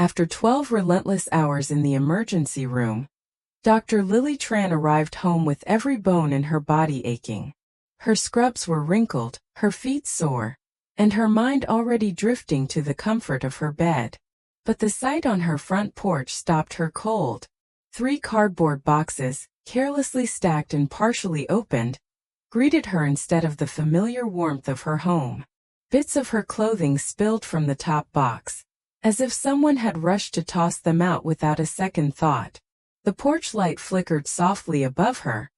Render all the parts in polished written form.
After 12 relentless hours in the emergency room, Dr. Lily Tran arrived home with every bone in her body aching. Her scrubs were wrinkled, her feet sore, and her mind already drifting to the comfort of her bed. But the sight on her front porch stopped her cold. 3 cardboard boxes, carelessly stacked and partially opened, greeted her instead of the familiar warmth of her home. Bits of her clothing spilled from the top box, as if someone had rushed to toss them out without a second thought. The porch light flickered softly above her,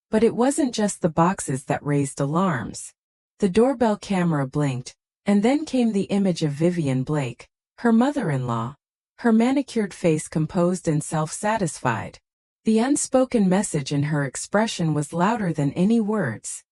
but it wasn't just the boxes that raised alarms. The doorbell camera blinked, and then came the image of Vivian Blake, her mother-in-law, her manicured face composed and self-satisfied. The unspoken message in her expression was louder than any words.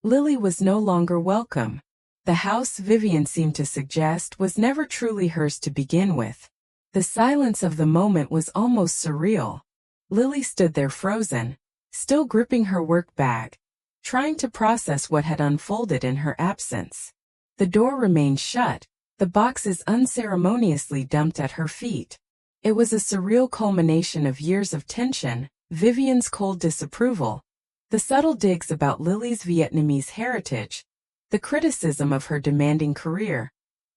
Lily was no longer welcome. The house, Vivian seemed to suggest, was never truly hers to begin with. The silence of the moment was almost surreal. Lily stood there frozen, still gripping her work bag, trying to process what had unfolded in her absence. The door remained shut, the boxes unceremoniously dumped at her feet. It was a surreal culmination of years of tension, Vivian's cold disapproval, the subtle digs about Lily's Vietnamese heritage, the criticism of her demanding career,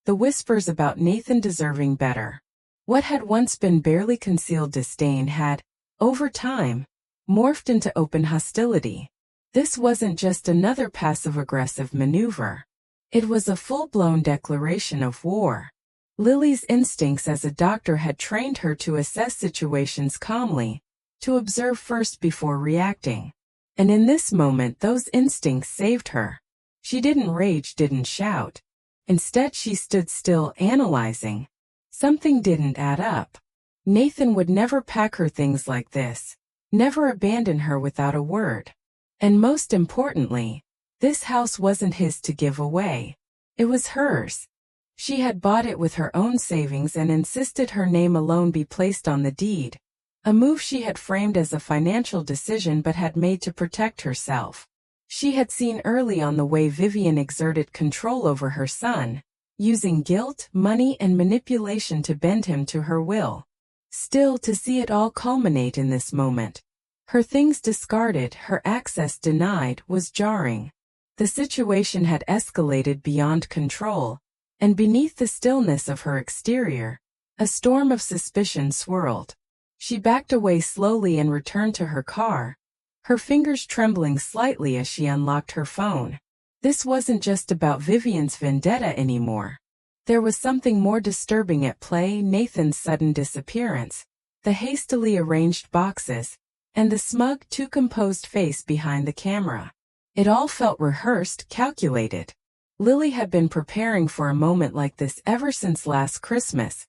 the whispers about Nathan deserving better. What had once been barely concealed disdain had, over time, morphed into open hostility. This wasn't just another passive-aggressive maneuver. It was a full-blown declaration of war. Lily's instincts as a doctor had trained her to assess situations calmly, to observe first before reacting. And in this moment those instincts saved her. She didn't rage, didn't shout. Instead she stood still, analyzing. Something didn't add up. Nathan would never pack her things like this, never abandon her without a word. And most importantly, this house wasn't his to give away. It was hers. She had bought it with her own savings and insisted her name alone be placed on the deed, a move she had framed as a financial decision but had made to protect herself. She had seen early on the way Vivian exerted control over her son, using guilt, money, and manipulation to bend him to her will. Still, to see it all culminate in this moment, her things discarded, her access denied, was jarring. The situation had escalated beyond control, and beneath the stillness of her exterior, a storm of suspicion swirled. She backed away slowly and returned to her car, her fingers trembling slightly as she unlocked her phone. This wasn't just about Vivian's vendetta anymore. There was something more disturbing at play: Nathan's sudden disappearance, the hastily arranged boxes, and the smug, too composed face behind the camera. It all felt rehearsed, calculated. Lily had been preparing for a moment like this ever since last Christmas,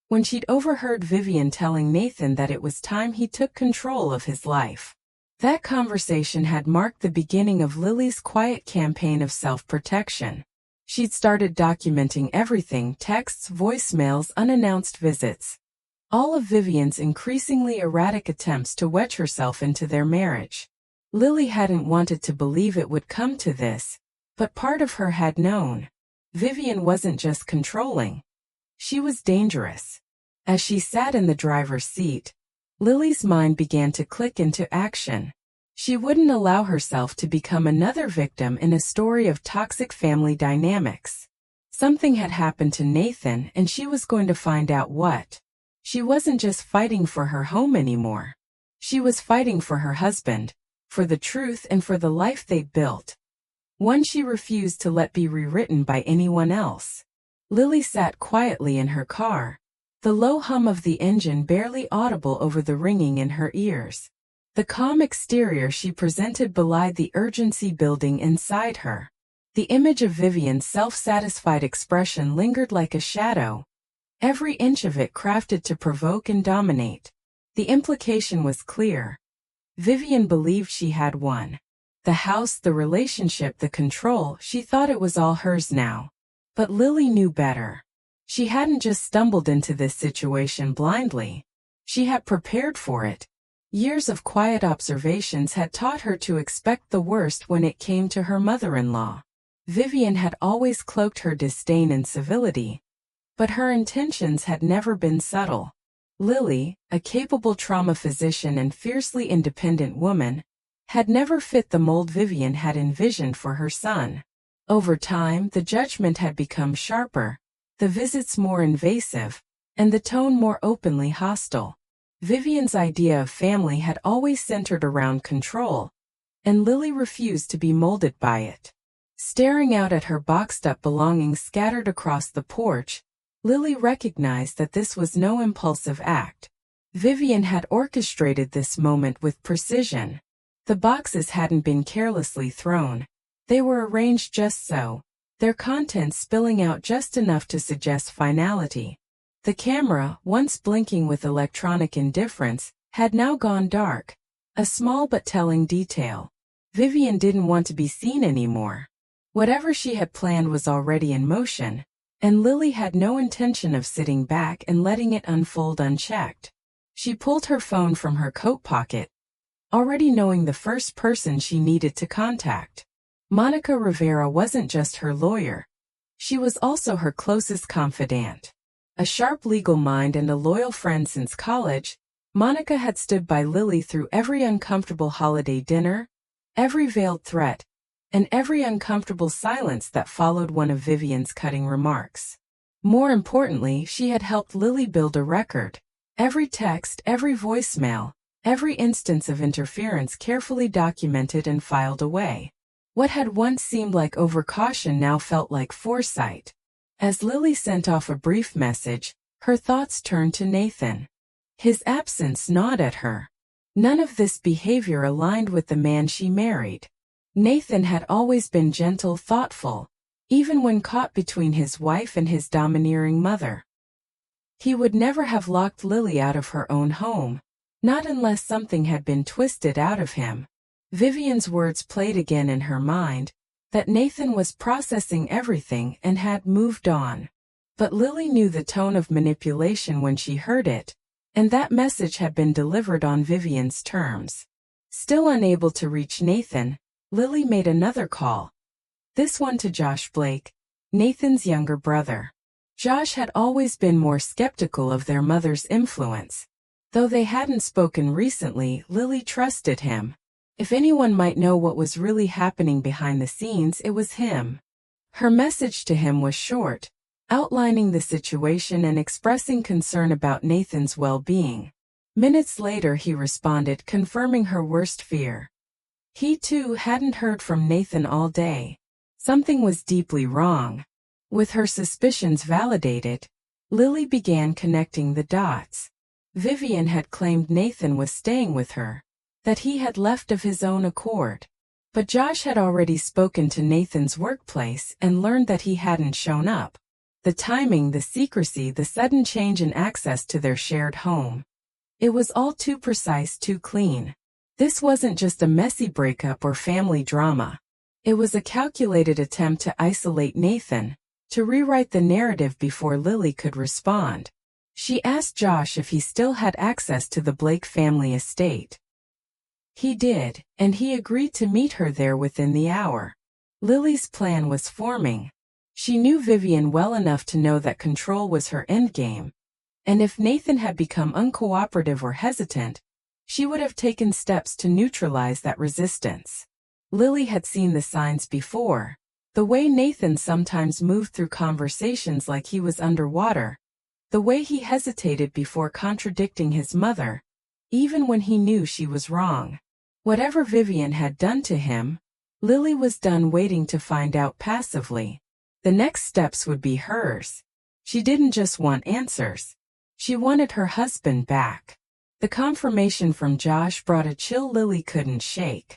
when she'd overheard Vivian telling Nathan that it was time he took control of his life. That conversation had marked the beginning of Lily's quiet campaign of self-protection. She'd started documenting everything: texts, voicemails, unannounced visits. All of Vivian's increasingly erratic attempts to wedge herself into their marriage. Lily hadn't wanted to believe it would come to this, but part of her had known. Vivian wasn't just controlling. She was dangerous. As she sat in the driver's seat, Lily's mind began to click into action. She wouldn't allow herself to become another victim in a story of toxic family dynamics. Something had happened to Nathan, and she was going to find out what. She wasn't just fighting for her home anymore. She was fighting for her husband, for the truth, and for the life they'd built. One she refused to let be rewritten by anyone else. Lily sat quietly in her car, the low hum of the engine barely audible over the ringing in her ears. The calm exterior she presented belied the urgency building inside her. The image of Vivian's self-satisfied expression lingered like a shadow, every inch of it crafted to provoke and dominate. The implication was clear. Vivian believed she had won. The house, the relationship, the control. She thought it was all hers now. But Lily knew better. She hadn't just stumbled into this situation blindly. She had prepared for it. Years of quiet observations had taught her to expect the worst when it came to her mother-in-law. Vivian had always cloaked her disdain in civility, But her intentions had never been subtle. Lily, a capable trauma physician and fiercely independent woman, had never fit the mold Vivian had envisioned for her son. Over time, the judgment had become sharper, the visits more invasive, and the tone more openly hostile. Vivian's idea of family had always centered around control, and Lily refused to be molded by it. Staring out at her boxed-up belongings scattered across the porch, Lily recognized that this was no impulsive act. Vivian had orchestrated this moment with precision. The boxes hadn't been carelessly thrown. They were arranged just so, their contents spilling out just enough to suggest finality. The camera, once blinking with electronic indifference, had now gone dark. A small but telling detail. Vivian didn't want to be seen anymore. Whatever she had planned was already in motion, and Lily had no intention of sitting back and letting it unfold unchecked. She pulled her phone from her coat pocket, already knowing the first person she needed to contact. Monica Rivera wasn't just her lawyer. She was also her closest confidant. A sharp legal mind and a loyal friend since college, Monica had stood by Lily through every uncomfortable holiday dinner, every veiled threat, and every uncomfortable silence that followed one of Vivian's cutting remarks. More importantly, she had helped Lily build a record. Every text, every voicemail, every instance of interference carefully documented and filed away. What had once seemed like overcaution now felt like foresight. As Lily sent off a brief message, her thoughts turned to Nathan. His absence gnawed at her. None of this behavior aligned with the man she married. Nathan had always been gentle, thoughtful, even when caught between his wife and his domineering mother. He would never have locked Lily out of her own home, not unless something had been twisted out of him. Vivian's words played again in her mind, that Nathan was processing everything and had moved on. But Lily knew the tone of manipulation when she heard it, and that message had been delivered on Vivian's terms. Still unable to reach Nathan, Lily made another call. This one to Josh Blake, Nathan's younger brother. Josh had always been more skeptical of their mother's influence. Though they hadn't spoken recently, Lily trusted him. If anyone might know what was really happening behind the scenes, it was him. Her message to him was short, outlining the situation and expressing concern about Nathan's well-being. Minutes later he responded, confirming her worst fear. He too hadn't heard from Nathan all day. Something was deeply wrong. With her suspicions validated, Lily began connecting the dots. Vivian had claimed Nathan was staying with her, that he had left of his own accord. But Josh had already spoken to Nathan's workplace and learned that he hadn't shown up. The timing, the secrecy, the sudden change in access to their shared home. It was all too precise, too clean. This wasn't just a messy breakup or family drama. It was a calculated attempt to isolate Nathan, to rewrite the narrative before Lily could respond. She asked Josh if he still had access to the Blake family estate. He did, and he agreed to meet her there within the hour. Lily's plan was forming. She knew Vivian well enough to know that control was her endgame, and if Nathan had become uncooperative or hesitant, she would have taken steps to neutralize that resistance. Lily had seen the signs before. The way Nathan sometimes moved through conversations like he was underwater. The way he hesitated before contradicting his mother, even when he knew she was wrong. Whatever Vivian had done to him, Lily was done waiting to find out passively. The next steps would be hers. She didn't just want answers. She wanted her husband back. The confirmation from Josh brought a chill Lily couldn't shake.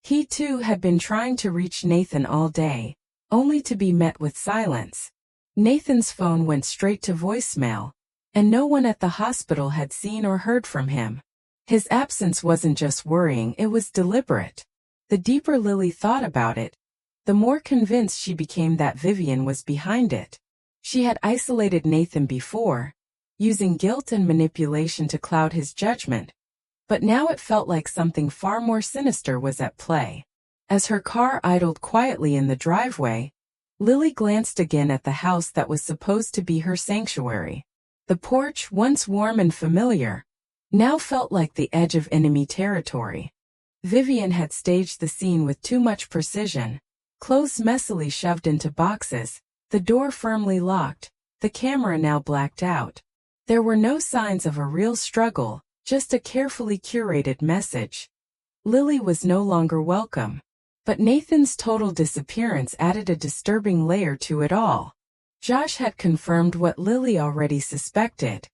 He too had been trying to reach Nathan all day, only to be met with silence. Nathan's phone went straight to voicemail, and no one at the hospital had seen or heard from him. His absence wasn't just worrying, it was deliberate. The deeper Lily thought about it, the more convinced she became that Vivian was behind it. She had isolated Nathan before, using guilt and manipulation to cloud his judgment. But now it felt like something far more sinister was at play. As her car idled quietly in the driveway, Lily glanced again at the house that was supposed to be her sanctuary. The porch, once warm and familiar, now felt like the edge of enemy territory. Vivian had staged the scene with too much precision. Clothes messily shoved into boxes, the door firmly locked, the camera now blacked out. There were no signs of a real struggle, just a carefully curated message. Lily was no longer welcome. But Nathan's total disappearance added a disturbing layer to it all. Josh had confirmed what Lily already suspected.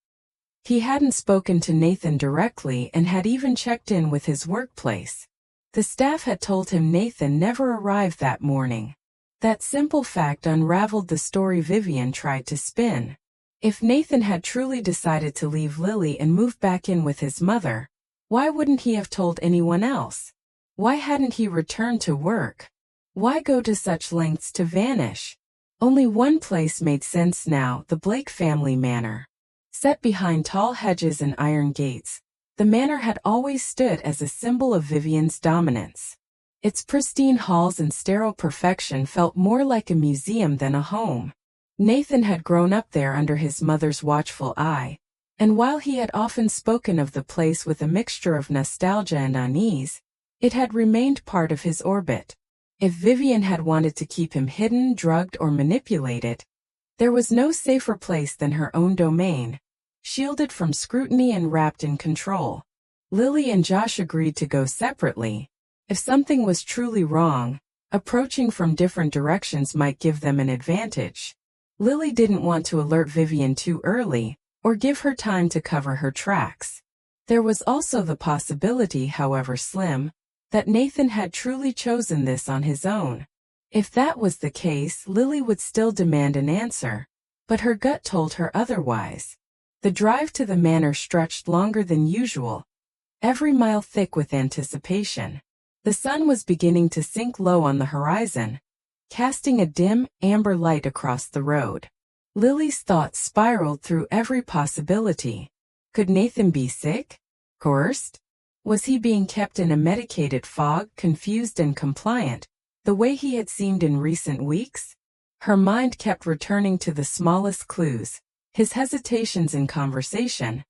He hadn't spoken to Nathan directly and had even checked in with his workplace. The staff had told him Nathan never arrived that morning. That simple fact unraveled the story Vivian tried to spin. If Nathan had truly decided to leave Lily and move back in with his mother, why wouldn't he have told anyone else? Why hadn't he returned to work? Why go to such lengths to vanish? Only one place made sense now, the Blake family manor. Set behind tall hedges and iron gates, the manor had always stood as a symbol of Vivian's dominance. Its pristine halls and sterile perfection felt more like a museum than a home. Nathan had grown up there under his mother's watchful eye, and while he had often spoken of the place with a mixture of nostalgia and unease, it had remained part of his orbit. If Vivian had wanted to keep him hidden, drugged, or manipulated, there was no safer place than her own domain, shielded from scrutiny and wrapped in control. Lily and Josh agreed to go separately. If something was truly wrong, approaching from different directions might give them an advantage. Lily didn't want to alert Vivian too early, or give her time to cover her tracks. There was also the possibility, however slim, that Nathan had truly chosen this on his own. If that was the case, Lily would still demand an answer, but her gut told her otherwise. The drive to the manor stretched longer than usual, every mile thick with anticipation. The sun was beginning to sink low on the horizon, casting a dim, amber light across the road. Lily's thoughts spiraled through every possibility. Could Nathan be sick? Coerced? Was he being kept in a medicated fog, confused and compliant, the way he had seemed in recent weeks? Her mind kept returning to the smallest clues, his hesitations in conversation,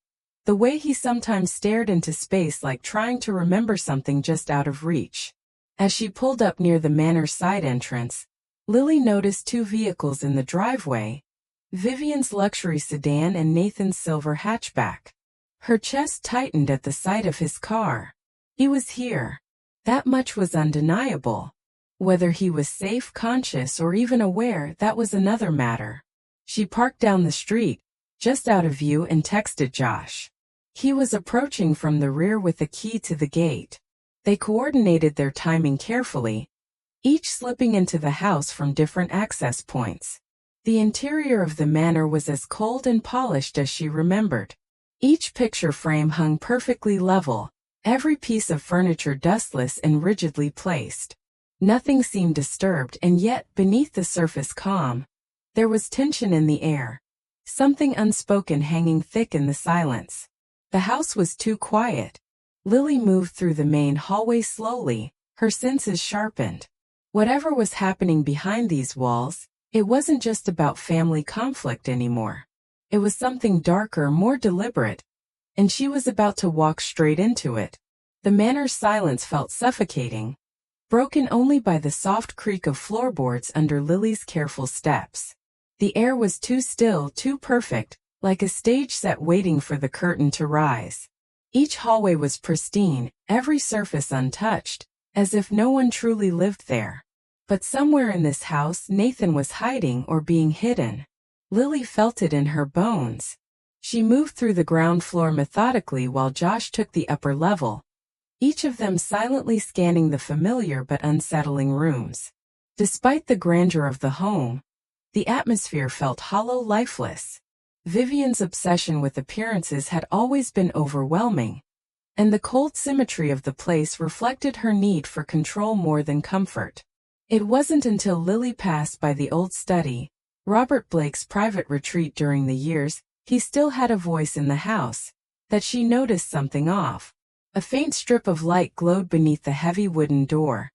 the way he sometimes stared into space like trying to remember something just out of reach. As she pulled up near the manor's side entrance, Lily noticed two vehicles in the driveway, Vivian's luxury sedan and Nathan's silver hatchback. Her chest tightened at the sight of his car. He was here. That much was undeniable. Whether he was safe, conscious, or even aware, that was another matter. She parked down the street, just out of view, and texted Josh. He was approaching from the rear with a key to the gate. They coordinated their timing carefully, each slipping into the house from different access points. The interior of the manor was as cold and polished as she remembered. Each picture frame hung perfectly level, every piece of furniture dustless and rigidly placed. Nothing seemed disturbed, and yet, beneath the surface calm, there was tension in the air, something unspoken hanging thick in the silence. The house was too quiet. Lily moved through the main hallway slowly, her senses sharpened. Whatever was happening behind these walls, it wasn't just about family conflict anymore. It was something darker, more deliberate, and she was about to walk straight into it. The manor's silence felt suffocating, broken only by the soft creak of floorboards under Lily's careful steps. The air was too still, too perfect, like a stage set waiting for the curtain to rise. Each hallway was pristine, every surface untouched, as if no one truly lived there. But somewhere in this house, Nathan was hiding or being hidden. Lily felt it in her bones. She moved through the ground floor methodically while Josh took the upper level, each of them silently scanning the familiar but unsettling rooms. Despite the grandeur of the home, the atmosphere felt hollow, lifeless. Vivian's obsession with appearances had always been overwhelming, and the cold symmetry of the place reflected her need for control more than comfort. It wasn't until Lily passed by the old study, Robert Blake's private retreat during the years he still had a voice in the house, that she noticed something off. A faint strip of light glowed beneath the heavy wooden door.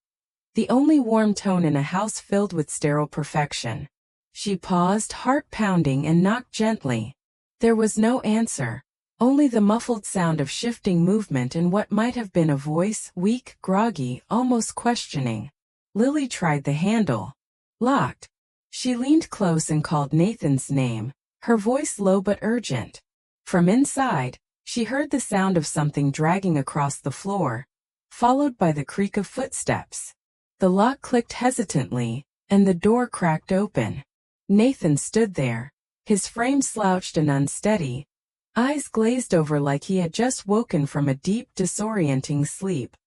the only warm tone in a house filled with sterile perfection. She paused, heart pounding, and knocked gently. There was no answer, only the muffled sound of shifting movement and what might have been a voice, weak, groggy, almost questioning. Lily tried the handle. Locked. She leaned close and called Nathan's name, her voice low but urgent. From inside, she heard the sound of something dragging across the floor, followed by the creak of footsteps. The lock clicked hesitantly, and the door cracked open. Nathan stood there, his frame slouched and unsteady, eyes glazed over like he had just woken from a deep, disorienting sleep.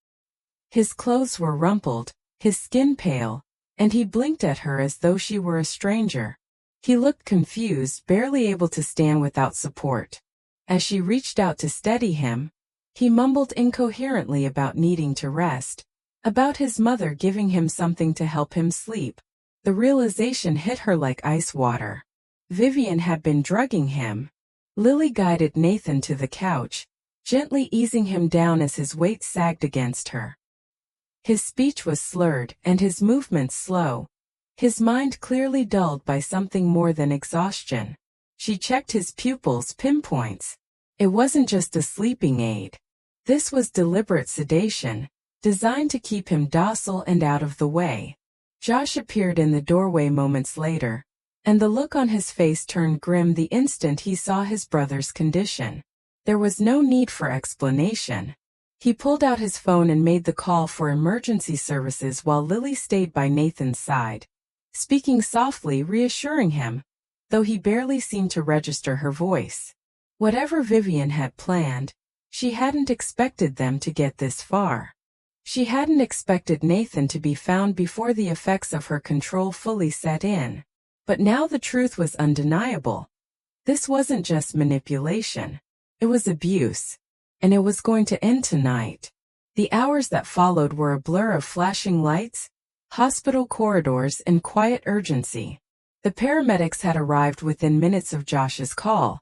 His clothes were rumpled, his skin pale, and he blinked at her as though she were a stranger. He looked confused, barely able to stand without support. As she reached out to steady him, he mumbled incoherently about needing to rest, about his mother giving him something to help him sleep. The realization hit her like ice water. Vivian had been drugging him. Lily guided Nathan to the couch, gently easing him down as his weight sagged against her. His speech was slurred and his movements slow, his mind clearly dulled by something more than exhaustion. She checked his pupils' pinpoints. It wasn't just a sleeping aid. This was deliberate sedation, designed to keep him docile and out of the way. Josh appeared in the doorway moments later, and the look on his face turned grim the instant he saw his brother's condition. There was no need for explanation. He pulled out his phone and made the call for emergency services while Lily stayed by Nathan's side, speaking softly, reassuring him, though he barely seemed to register her voice. Whatever Vivian had planned, she hadn't expected them to get this far. She hadn't expected Nathan to be found before the effects of her control fully set in. But now the truth was undeniable. This wasn't just manipulation. It was abuse. And it was going to end tonight. The hours that followed were a blur of flashing lights, hospital corridors, and quiet urgency. The paramedics had arrived within minutes of Josh's call,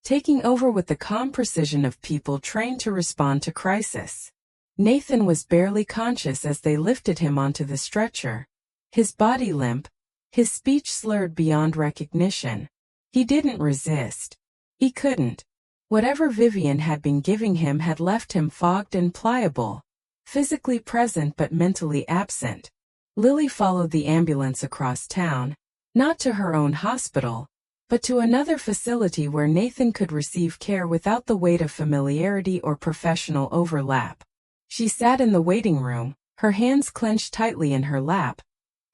taking over with the calm precision of people trained to respond to crisis. Nathan was barely conscious as they lifted him onto the stretcher, his body limp, his speech slurred beyond recognition. He didn't resist. He couldn't. Whatever Vivian had been giving him had left him fogged and pliable, physically present but mentally absent. Lily followed the ambulance across town, not to her own hospital, but to another facility where Nathan could receive care without the weight of familiarity or professional overlap. She sat in the waiting room, her hands clenched tightly in her lap,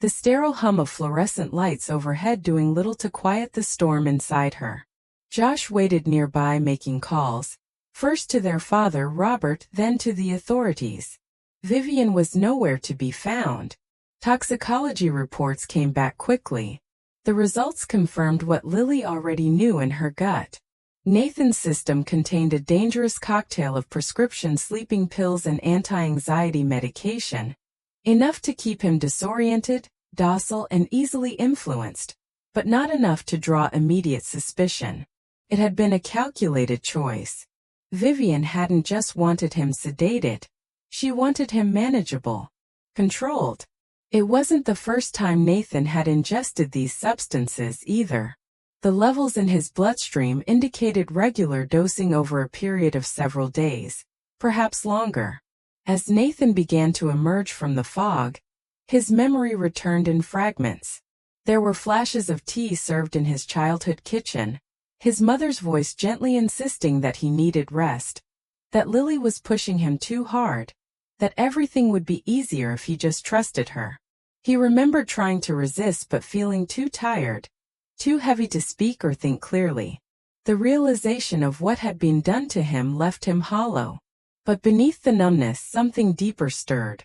the sterile hum of fluorescent lights overhead doing little to quiet the storm inside her. Josh waited nearby making calls, first to their father Robert, then to the authorities. Vivian was nowhere to be found. Toxicology reports came back quickly. The results confirmed what Lily already knew in her gut. Nathan's system contained a dangerous cocktail of prescription sleeping pills and anti-anxiety medication, enough to keep him disoriented, docile, and easily influenced, but not enough to draw immediate suspicion. It had been a calculated choice. Vivian hadn't just wanted him sedated, she wanted him manageable, controlled. It wasn't the first time Nathan had ingested these substances either. The levels in his bloodstream indicated regular dosing over a period of several days, perhaps longer. As Nathan began to emerge from the fog, his memory returned in fragments. There were flashes of tea served in his childhood kitchen, his mother's voice gently insisting that he needed rest, that Lily was pushing him too hard, that everything would be easier if he just trusted her. He remembered trying to resist but feeling too tired, too heavy to speak or think clearly. The realization of what had been done to him left him hollow. But beneath the numbness something deeper stirred.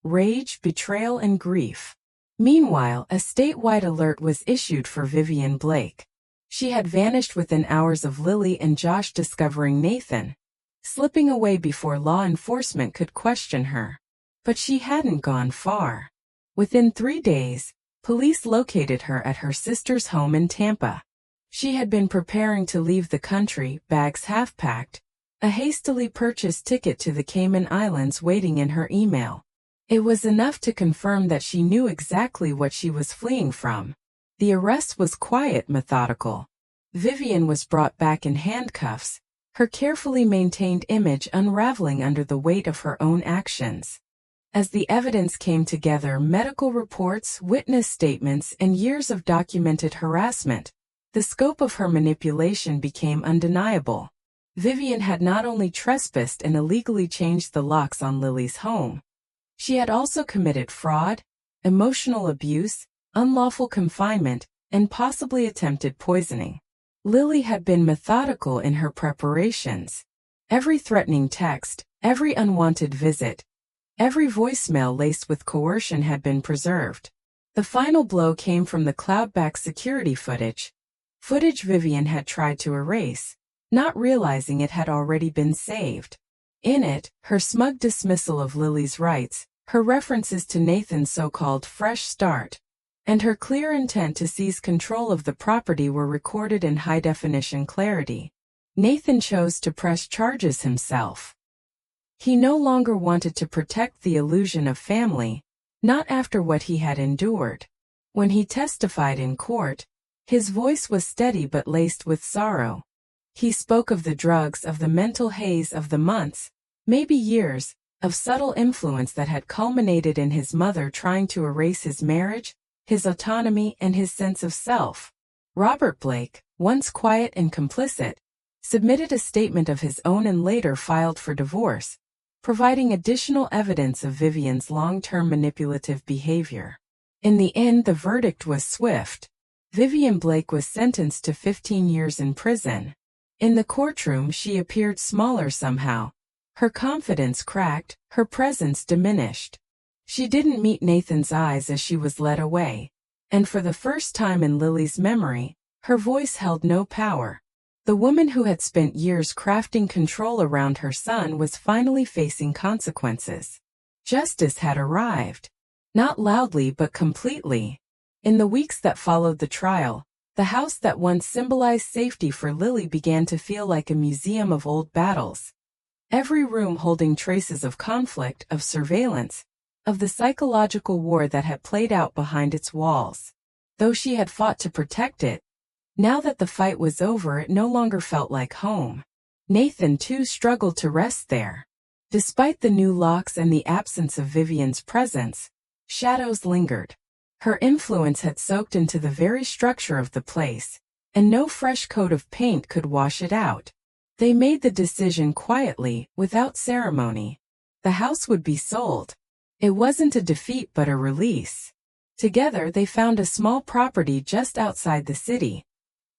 Rage, betrayal, and grief. Meanwhile, a statewide alert was issued for Vivian Blake. She had vanished within hours of Lily and Josh discovering Nathan, slipping away before law enforcement could question her. But she hadn't gone far. Within 3 days, police located her at her sister's home in Tampa. She had been preparing to leave the country, bags half-packed, a hastily purchased ticket to the Cayman Islands waiting in her email. It was enough to confirm that she knew exactly what she was fleeing from. The arrest was quiet, methodical. Vivian was brought back in handcuffs, her carefully maintained image unraveling under the weight of her own actions. As the evidence came together, medical reports, witness statements, and years of documented harassment, the scope of her manipulation became undeniable. Vivian had not only trespassed and illegally changed the locks on Lily's home, she had also committed fraud, emotional abuse, unlawful confinement, and possibly attempted poisoning. Lily had been methodical in her preparations. Every threatening text, every unwanted visit, every voicemail laced with coercion had been preserved. The final blow came from the cloud-backed security footage Vivian had tried to erase, not realizing it had already been saved. In it, her smug dismissal of Lily's rights, her references to Nathan's so-called fresh start, and her clear intent to seize control of the property were recorded in high-definition clarity. Nathan chose to press charges himself. He no longer wanted to protect the illusion of family, not after what he had endured. When he testified in court, his voice was steady but laced with sorrow. He spoke of the drugs, of the mental haze, of the months, maybe years, of subtle influence that had culminated in his mother trying to erase his marriage, his autonomy, and his sense of self. Robert Blake, once quiet and complicit, submitted a statement of his own and later filed for divorce, providing additional evidence of Vivian's long-term manipulative behavior. In the end, the verdict was swift. Vivian Blake was sentenced to 15 years in prison. In the courtroom, she appeared smaller somehow. Her confidence cracked, her presence diminished. She didn't meet Nathan's eyes as she was led away, and for the first time in Lily's memory, her voice held no power. The woman who had spent years crafting control around her son was finally facing consequences. Justice had arrived. Not loudly but completely. In the weeks that followed the trial, the house that once symbolized safety for Lily began to feel like a museum of old battles. Every room holding traces of conflict, of surveillance, of the psychological war that had played out behind its walls. Though she had fought to protect it, now that the fight was over, it no longer felt like home. Nathan, too, struggled to rest there. Despite the new locks and the absence of Vivian's presence, shadows lingered. Her influence had soaked into the very structure of the place, and no fresh coat of paint could wash it out. They made the decision quietly, without ceremony. The house would be sold. It wasn't a defeat but a release. Together they found a small property just outside the city.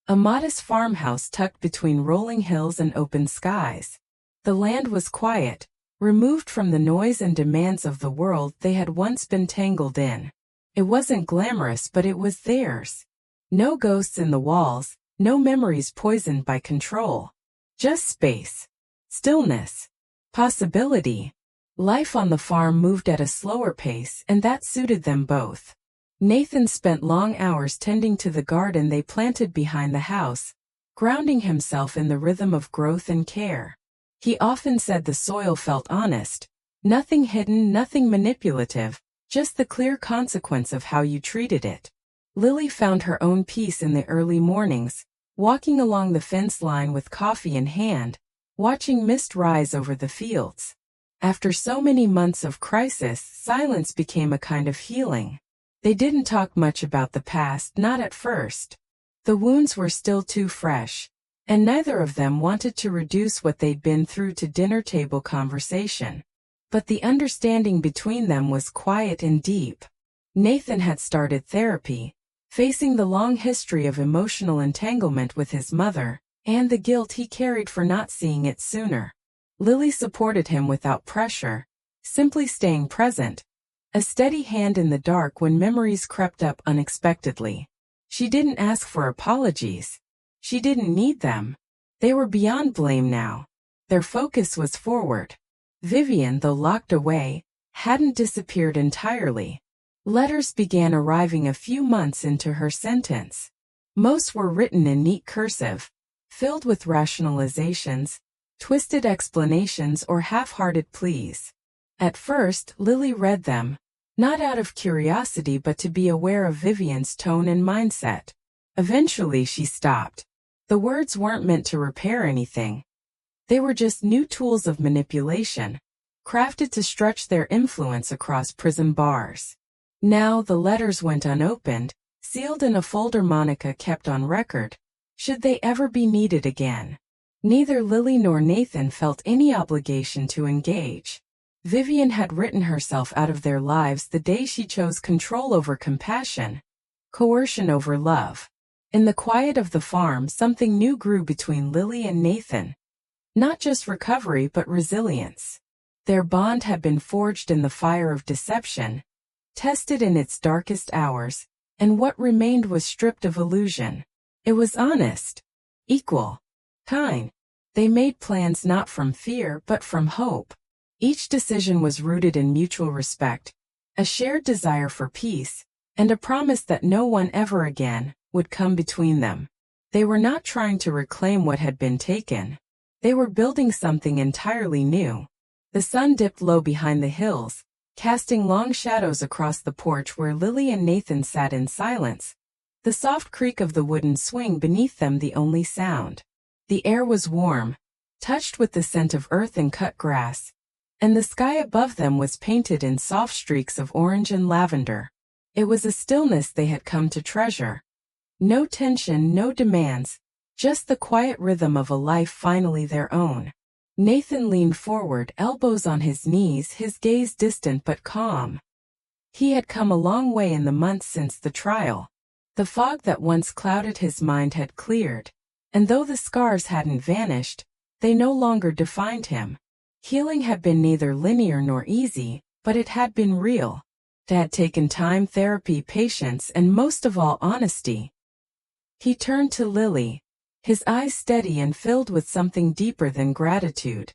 A modest farmhouse tucked between rolling hills and open skies. The land was quiet, removed from the noise and demands of the world they had once been tangled in. It wasn't glamorous, but it was theirs. No ghosts in the walls, no memories poisoned by control. Just space, stillness, possibility. Life on the farm moved at a slower pace, and that suited them both. Nathan spent long hours tending to the garden they planted behind the house, grounding himself in the rhythm of growth and care. He often said the soil felt honest, nothing hidden, nothing manipulative, just the clear consequence of how you treated it. Lily found her own peace in the early mornings, walking along the fence line with coffee in hand, watching mist rise over the fields. After so many months of crisis, silence became a kind of healing. They didn't talk much about the past, not at first. The wounds were still too fresh, and neither of them wanted to reduce what they'd been through to dinner-table conversation. But the understanding between them was quiet and deep. Nathan had started therapy, facing the long history of emotional entanglement with his mother, and the guilt he carried for not seeing it sooner. Lily supported him without pressure, simply staying present, a steady hand in the dark when memories crept up unexpectedly. She didn't ask for apologies. She didn't need them. They were beyond blame now. Their focus was forward. Vivian, though locked away, hadn't disappeared entirely. Letters began arriving a few months into her sentence. Most were written in neat cursive, filled with rationalizations, twisted explanations, or half-hearted pleas. At first, Lily read them, not out of curiosity but to be aware of Vivian's tone and mindset. Eventually she stopped. The words weren't meant to repair anything. They were just new tools of manipulation, crafted to stretch their influence across prison bars. Now the letters went unopened, sealed in a folder Monica kept on record, should they ever be needed again. Neither Lily nor Nathan felt any obligation to engage. Vivian had written herself out of their lives the day she chose control over compassion, coercion over love. In the quiet of the farm, something new grew between Lily and Nathan. Not just recovery but resilience. Their bond had been forged in the fire of deception, tested in its darkest hours, and what remained was stripped of illusion. It was honest, equal, kind. They made plans not from fear but from hope. Each decision was rooted in mutual respect, a shared desire for peace, and a promise that no one ever again would come between them. They were not trying to reclaim what had been taken. They were building something entirely new. The sun dipped low behind the hills, casting long shadows across the porch where Lily and Nathan sat in silence, the soft creak of the wooden swing beneath them the only sound. The air was warm, touched with the scent of earth and cut grass, and the sky above them was painted in soft streaks of orange and lavender. It was a stillness they had come to treasure. No tension, no demands, just the quiet rhythm of a life finally their own. Nathan leaned forward, elbows on his knees, his gaze distant but calm. He had come a long way in the months since the trial. The fog that once clouded his mind had cleared, and though the scars hadn't vanished, they no longer defined him. Healing had been neither linear nor easy, but it had been real. It had taken time, therapy, patience, and most of all, honesty. He turned to Lily, his eyes steady and filled with something deeper than gratitude.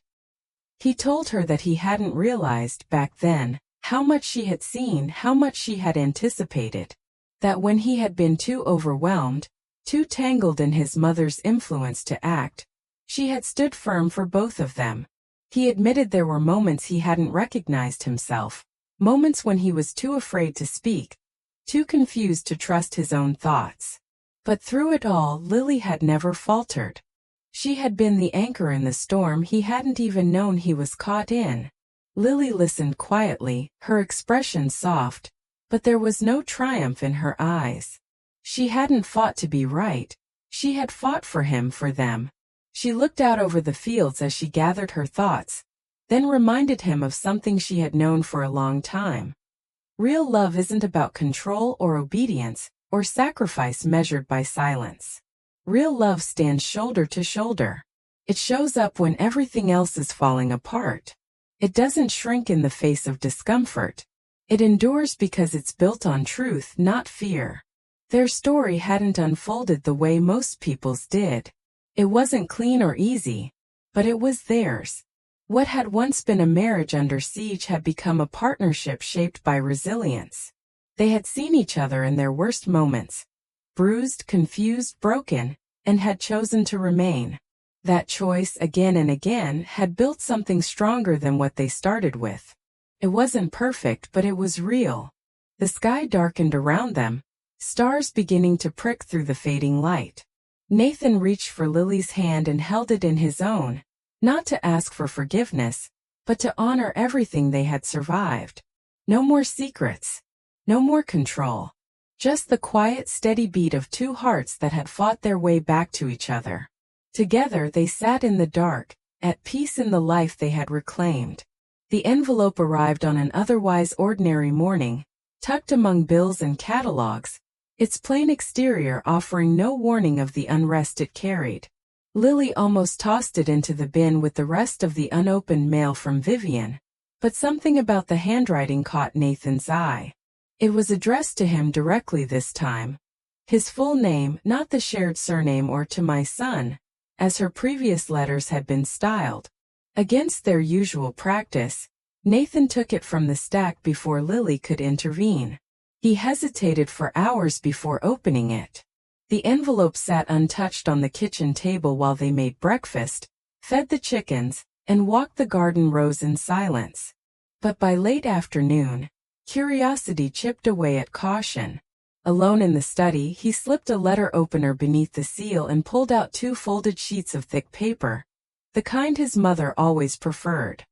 He told her that he hadn't realized back then how much she had seen, how much she had anticipated. That when he had been too overwhelmed, too tangled in his mother's influence to act, she had stood firm for both of them. He admitted there were moments he hadn't recognized himself, moments when he was too afraid to speak, too confused to trust his own thoughts. But through it all, Lily had never faltered. She had been the anchor in the storm he hadn't even known he was caught in. Lily listened quietly, her expression soft, but there was no triumph in her eyes. She hadn't fought to be right. She had fought for him, for them. She looked out over the fields as she gathered her thoughts, then reminded him of something she had known for a long time. Real love isn't about control or obedience, or sacrifice measured by silence. Real love stands shoulder to shoulder. It shows up when everything else is falling apart. It doesn't shrink in the face of discomfort. It endures because it's built on truth, not fear. Their story hadn't unfolded the way most people's did. It wasn't clean or easy, but it was theirs. What had once been a marriage under siege had become a partnership shaped by resilience. They had seen each other in their worst moments, bruised, confused, broken, and had chosen to remain. That choice, again and again, had built something stronger than what they started with. It wasn't perfect, but it was real. The sky darkened around them, stars beginning to prick through the fading light. Nathan reached for Lily's hand and held it in his own, not to ask for forgiveness, but to honor everything they had survived. No more secrets. No more control. Just the quiet, steady beat of two hearts that had fought their way back to each other. Together they sat in the dark, at peace in the life they had reclaimed. The envelope arrived on an otherwise ordinary morning, tucked among bills and catalogs, its plain exterior offering no warning of the unrest it carried. Lily almost tossed it into the bin with the rest of the unopened mail from Vivian, but something about the handwriting caught Nathan's eye. It was addressed to him directly this time. His full name, not the shared surname or "to my son," as her previous letters had been styled. Against their usual practice, Nathan took it from the stack before Lily could intervene. He hesitated for hours before opening it. The envelope sat untouched on the kitchen table while they made breakfast, fed the chickens, and walked the garden rows in silence. But by late afternoon, curiosity chipped away at caution. Alone in the study, he slipped a letter opener beneath the seal and pulled out 2 folded sheets of thick paper, the kind his mother always preferred.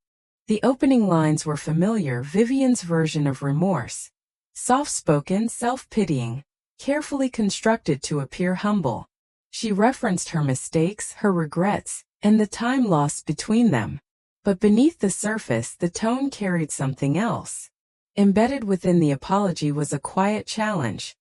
The opening lines were familiar, Vivian's version of remorse. Soft-spoken, self-pitying, carefully constructed to appear humble. She referenced her mistakes, her regrets, and the time lost between them. But beneath the surface, the tone carried something else. Embedded within the apology was a quiet challenge.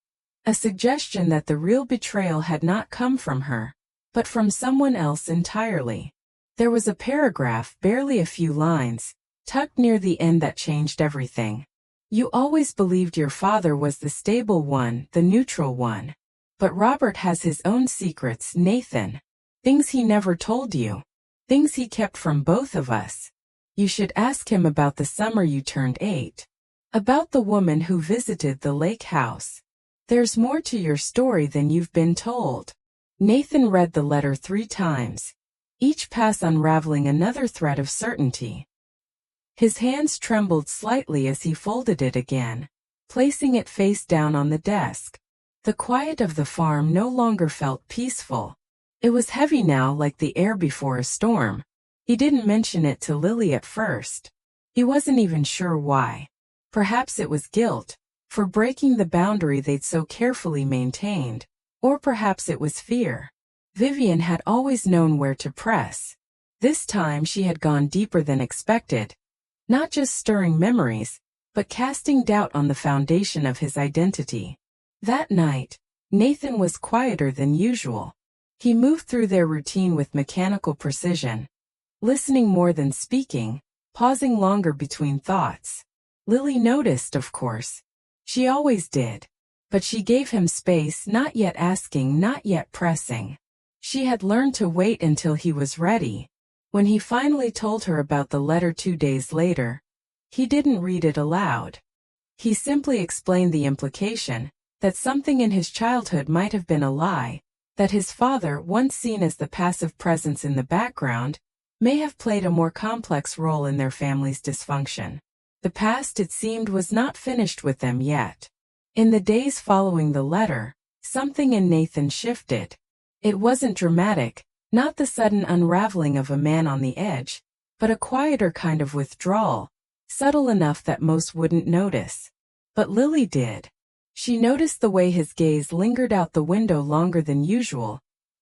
A suggestion that the real betrayal had not come from her, but from someone else entirely. There was a paragraph, barely a few lines, tucked near the end that changed everything. You always believed your father was the stable one, the neutral one. But Robert has his own secrets, Nathan. Things he never told you. Things he kept from both of us. You should ask him about the summer you turned 8. About the woman who visited the lake house. There's more to your story than you've been told. Nathan read the letter 3 times, each pass unraveling another thread of certainty. His hands trembled slightly as he folded it again, placing it face down on the desk. The quiet of the farm no longer felt peaceful. It was heavy now, like the air before a storm. He didn't mention it to Lily at first. He wasn't even sure why. Perhaps it was guilt, for breaking the boundary they'd so carefully maintained. Or perhaps it was fear. Vivian had always known where to press. This time she had gone deeper than expected. Not just stirring memories, but casting doubt on the foundation of his identity. That night, Nathan was quieter than usual. He moved through their routine with mechanical precision, listening more than speaking, pausing longer between thoughts. Lily noticed, of course. She always did. But she gave him space, not yet asking, not yet pressing. She had learned to wait until he was ready. When he finally told her about the letter 2 days later, he didn't read it aloud. He simply explained the implication, that something in his childhood might have been a lie, that his father, once seen as the passive presence in the background, may have played a more complex role in their family's dysfunction. The past, it seemed, was not finished with them yet. In the days following the letter, something in Nathan shifted. It wasn't dramatic, not the sudden unraveling of a man on the edge, but a quieter kind of withdrawal, subtle enough that most wouldn't notice. But Lily did. She noticed the way his gaze lingered out the window longer than usual,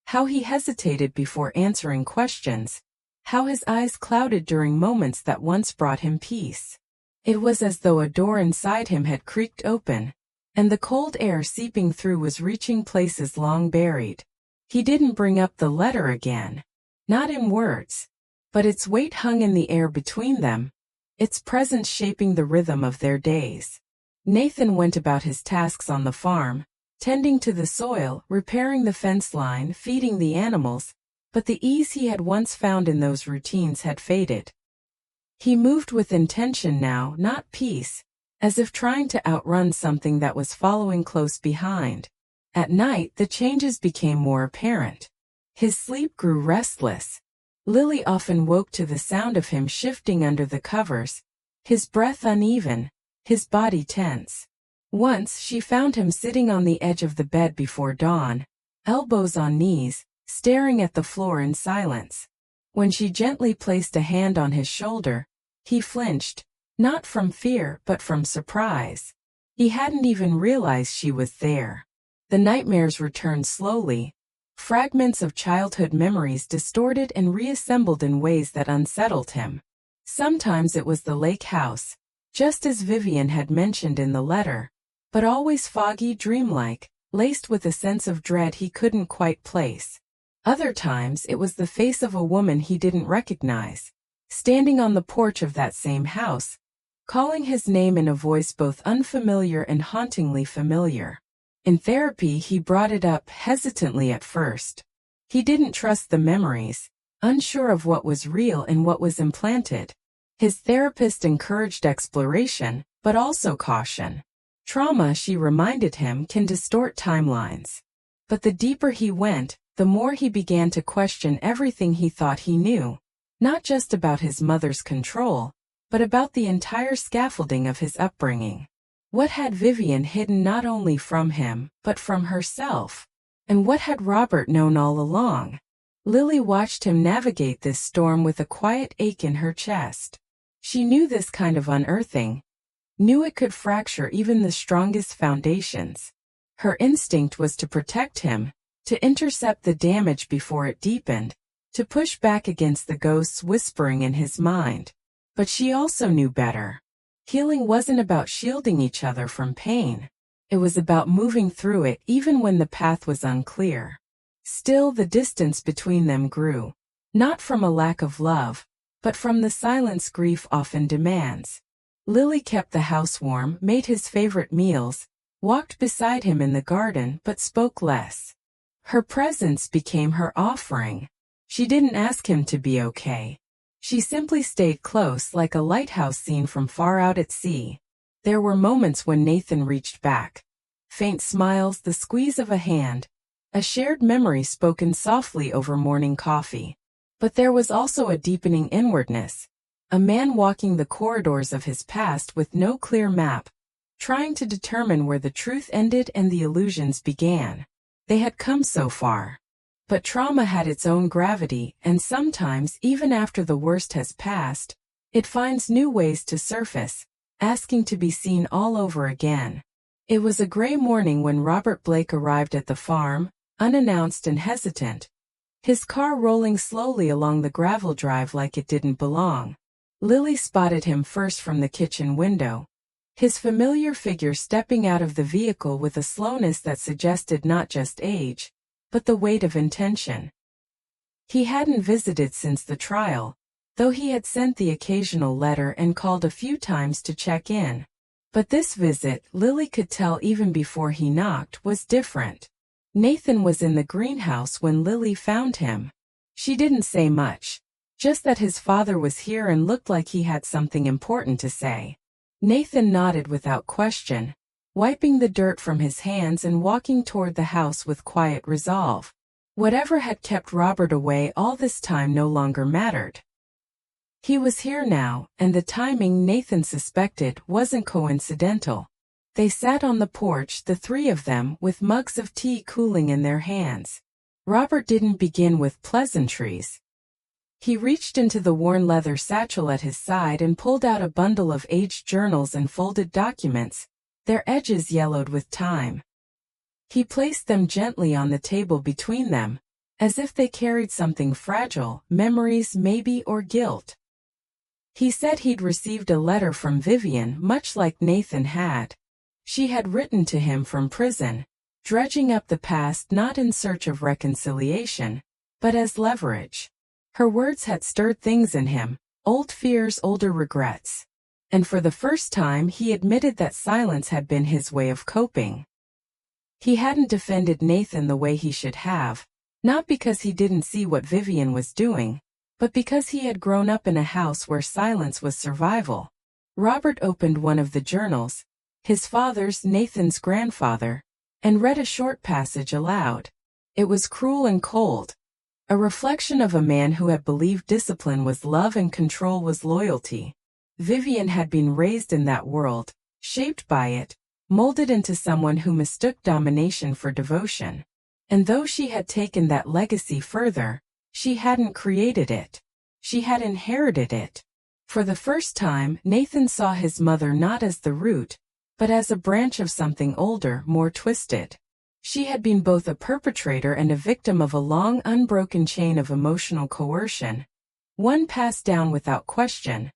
how he hesitated before answering questions, how his eyes clouded during moments that once brought him peace. It was as though a door inside him had creaked open, and the cold air seeping through was reaching places long buried. He didn't bring up the letter again. Not in words. But its weight hung in the air between them, its presence shaping the rhythm of their days. Nathan went about his tasks on the farm, tending to the soil, repairing the fence line, feeding the animals, but the ease he had once found in those routines had faded. He moved with intention now, not peace, as if trying to outrun something that was following close behind. At night, the changes became more apparent. His sleep grew restless. Lily often woke to the sound of him shifting under the covers, his breath uneven, his body tense. Once she found him sitting on the edge of the bed before dawn, elbows on knees, staring at the floor in silence. When she gently placed a hand on his shoulder, he flinched, not from fear but from surprise. He hadn't even realized she was there. The nightmares returned slowly, fragments of childhood memories distorted and reassembled in ways that unsettled him. Sometimes it was the lake house, just as Vivian had mentioned in the letter, but always foggy, dreamlike, laced with a sense of dread he couldn't quite place. Other times it was the face of a woman he didn't recognize, standing on the porch of that same house, calling his name in a voice both unfamiliar and hauntingly familiar. In therapy he brought it up hesitantly at first. He didn't trust the memories, unsure of what was real and what was implanted. His therapist encouraged exploration, but also caution. Trauma, she reminded him, can distort timelines. But the deeper he went, the more he began to question everything he thought he knew, not just about his mother's control, but about the entire scaffolding of his upbringing. What had Vivian hidden not only from him, but from herself? And what had Robert known all along? Lily watched him navigate this storm with a quiet ache in her chest. She knew this kind of unearthing, knew it could fracture even the strongest foundations. Her instinct was to protect him, to intercept the damage before it deepened, to push back against the ghosts whispering in his mind. But she also knew better. Healing wasn't about shielding each other from pain. It was about moving through it even when the path was unclear. Still, the distance between them grew, not from a lack of love, but from the silence grief often demands. Lily kept the house warm, made his favorite meals, walked beside him in the garden but spoke less. Her presence became her offering. She didn't ask him to be okay. She simply stayed close like a lighthouse seen from far out at sea. There were moments when Nathan reached back. Faint smiles, the squeeze of a hand, a shared memory spoken softly over morning coffee. But there was also a deepening inwardness. A man walking the corridors of his past with no clear map, trying to determine where the truth ended and the illusions began. They had come so far. But trauma had its own gravity, and sometimes, even after the worst has passed, it finds new ways to surface, asking to be seen all over again. It was a gray morning when Robert Blake arrived at the farm, unannounced and hesitant, his car rolling slowly along the gravel drive like it didn't belong. Lily spotted him first from the kitchen window, his familiar figure stepping out of the vehicle with a slowness that suggested not just age, but the weight of intention. He hadn't visited since the trial, though he had sent the occasional letter and called a few times to check in. But this visit, Lily could tell even before he knocked, was different. Nathan was in the greenhouse when Lily found him. She didn't say much, just that his father was here and looked like he had something important to say. Nathan nodded without question, wiping the dirt from his hands and walking toward the house with quiet resolve. Whatever had kept Robert away all this time no longer mattered. He was here now, and the timing, Nathan suspected, wasn't coincidental. They sat on the porch, the three of them, with mugs of tea cooling in their hands. Robert didn't begin with pleasantries. He reached into the worn leather satchel at his side and pulled out a bundle of aged journals and folded documents, their edges yellowed with time. He placed them gently on the table between them, as if they carried something fragile, memories maybe, or guilt. He said he'd received a letter from Vivian, much like Nathan had. She had written to him from prison, dredging up the past not in search of reconciliation, but as leverage. Her words had stirred things in him, old fears, older regrets. And for the first time he admitted that silence had been his way of coping. He hadn't defended Nathan the way he should have, not because he didn't see what Vivian was doing, but because he had grown up in a house where silence was survival. Robert opened one of the journals, his father's, Nathan's grandfather, and read a short passage aloud. It was cruel and cold. A reflection of a man who had believed discipline was love and control was loyalty. Vivian had been raised in that world, shaped by it, molded into someone who mistook domination for devotion. And though she had taken that legacy further, she hadn't created it. She had inherited it. For the first time, Nathan saw his mother not as the root, but as a branch of something older, more twisted. She had been both a perpetrator and a victim of a long, unbroken chain of emotional coercion, one passed down without question,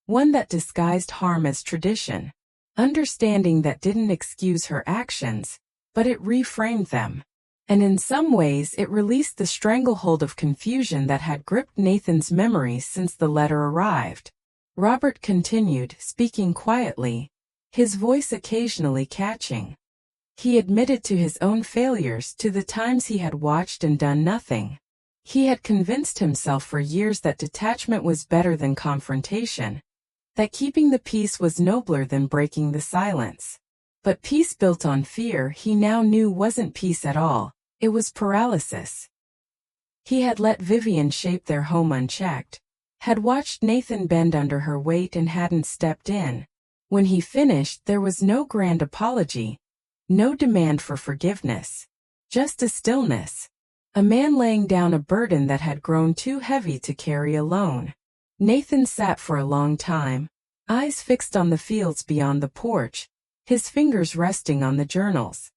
one that disguised harm as tradition, understanding that didn't excuse her actions, but it reframed them. And in some ways it released the stranglehold of confusion that had gripped Nathan's memories since the letter arrived. Robert continued, speaking quietly, his voice occasionally catching. He admitted to his own failures, to the times he had watched and done nothing. He had convinced himself for years that detachment was better than confrontation, that keeping the peace was nobler than breaking the silence. But peace built on fear, he now knew, wasn't peace at all, it was paralysis. He had let Vivian shape their home unchecked, had watched Nathan bend under her weight and hadn't stepped in. When he finished, there was no grand apology, no demand for forgiveness, just a stillness. A man laying down a burden that had grown too heavy to carry alone. Nathan sat for a long time, eyes fixed on the fields beyond the porch, his fingers resting on the journals.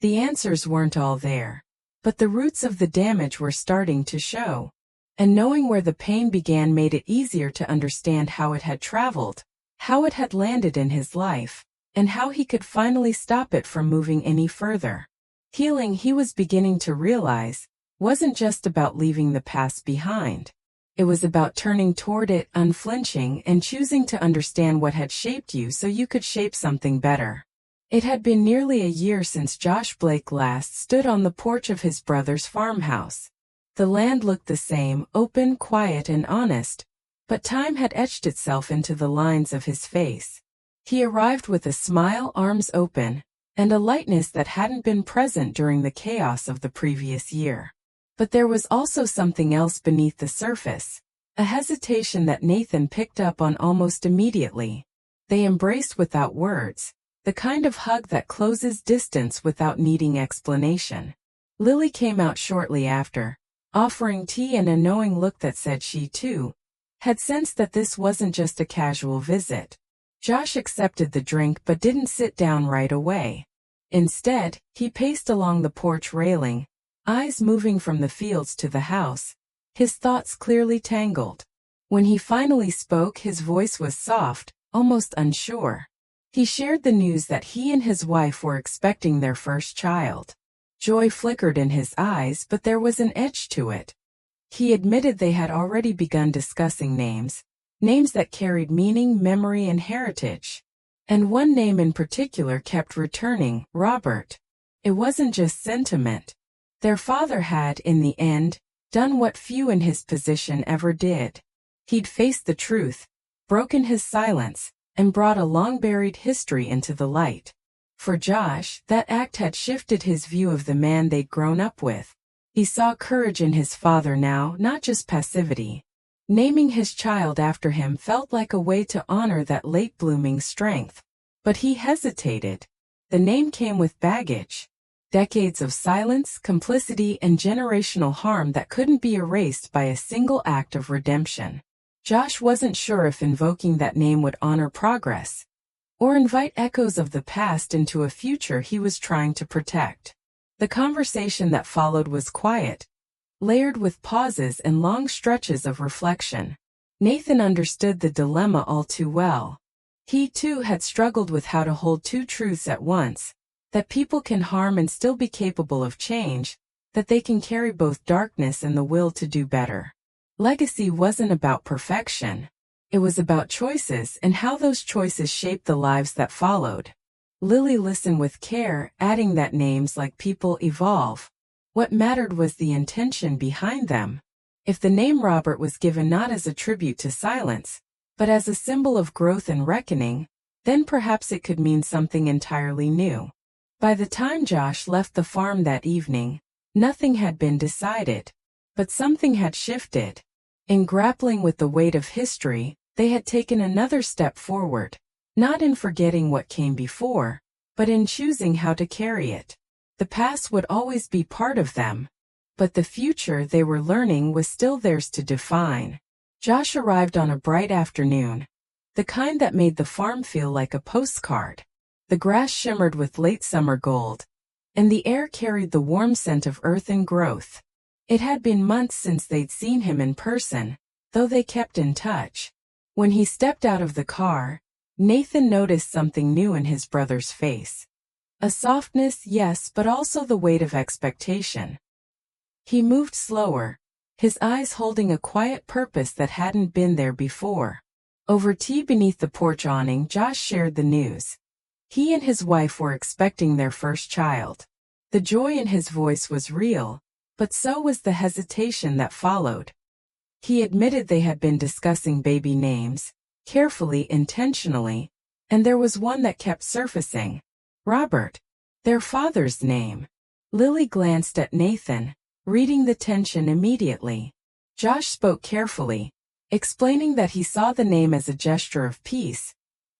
The answers weren't all there, but the roots of the damage were starting to show. And knowing where the pain began made it easier to understand how it had traveled, how it had landed in his life, and how he could finally stop it from moving any further. Healing, he was beginning to realize, wasn't just about leaving the past behind. It was about turning toward it, unflinching, and choosing to understand what had shaped you so you could shape something better. It had been nearly a year since Josh Blake last stood on the porch of his brother's farmhouse. The land looked the same, open, quiet, and honest, but time had etched itself into the lines of his face. He arrived with a smile, arms open, and a lightness that hadn't been present during the chaos of the previous year. But there was also something else beneath the surface, a hesitation that Nathan picked up on almost immediately. They embraced without words, the kind of hug that closes distance without needing explanation. Lily came out shortly after, offering tea and a knowing look that said she, too, had sensed that this wasn't just a casual visit. Josh accepted the drink but didn't sit down right away. Instead, he paced along the porch railing, eyes moving from the fields to the house, his thoughts clearly tangled. When he finally spoke, his voice was soft, almost unsure. He shared the news that he and his wife were expecting their first child. Joy flickered in his eyes, but there was an edge to it. He admitted they had already begun discussing names that carried meaning, memory, and heritage. And one name in particular kept returning, Robert. It wasn't just sentiment. Their father had, in the end, done what few in his position ever did. He'd faced the truth, broken his silence, and brought a long-buried history into the light. For Josh, that act had shifted his view of the man they'd grown up with. He saw courage in his father now, not just passivity. Naming his child after him felt like a way to honor that late-blooming strength. But he hesitated. The name came with baggage. Decades of silence, complicity, and generational harm that couldn't be erased by a single act of redemption. Josh wasn't sure if invoking that name would honor progress, or invite echoes of the past into a future he was trying to protect. The conversation that followed was quiet, layered with pauses and long stretches of reflection. Nathan understood the dilemma all too well. He, too, had struggled with how to hold two truths at once. That people can harm and still be capable of change, that they can carry both darkness and the will to do better. Legacy wasn't about perfection. It was about choices and how those choices shaped the lives that followed. Lily listened with care, adding that names like people evolve. What mattered was the intention behind them. If the name Robert was given not as a tribute to silence, but as a symbol of growth and reckoning, then perhaps it could mean something entirely new. By the time Josh left the farm that evening, nothing had been decided, but something had shifted. In grappling with the weight of history, they had taken another step forward, not in forgetting what came before, but in choosing how to carry it. The past would always be part of them, but the future they were learning was still theirs to define. Josh arrived on a bright afternoon, the kind that made the farm feel like a postcard. The grass shimmered with late summer gold, and the air carried the warm scent of earth and growth. It had been months since they'd seen him in person, though they kept in touch. When he stepped out of the car, Nathan noticed something new in his brother's face. A softness, yes, but also the weight of expectation. He moved slower, his eyes holding a quiet purpose that hadn't been there before. Over tea beneath the porch awning, Josh shared the news. He and his wife were expecting their first child. The joy in his voice was real, but so was the hesitation that followed. He admitted they had been discussing baby names, carefully, intentionally, and there was one that kept surfacing. Robert, their father's name. Lily glanced at Nathan, reading the tension immediately. Josh spoke carefully, explaining that he saw the name as a gesture of peace,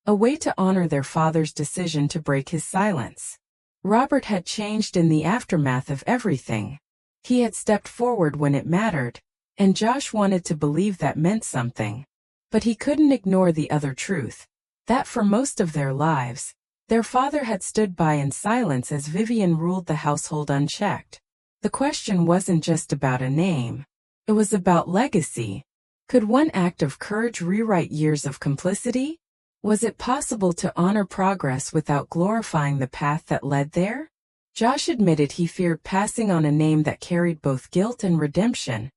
a way to honor their father's decision to break his silence. Robert had changed in the aftermath of everything. He had stepped forward when it mattered, and Josh wanted to believe that meant something. But he couldn't ignore the other truth, that for most of their lives, their father had stood by in silence as Vivian ruled the household unchecked. The question wasn't just about a name. It was about legacy. Could one act of courage rewrite years of complicity? Was it possible to honor progress without glorifying the path that led there? Josh admitted he feared passing on a name that carried both guilt and redemption,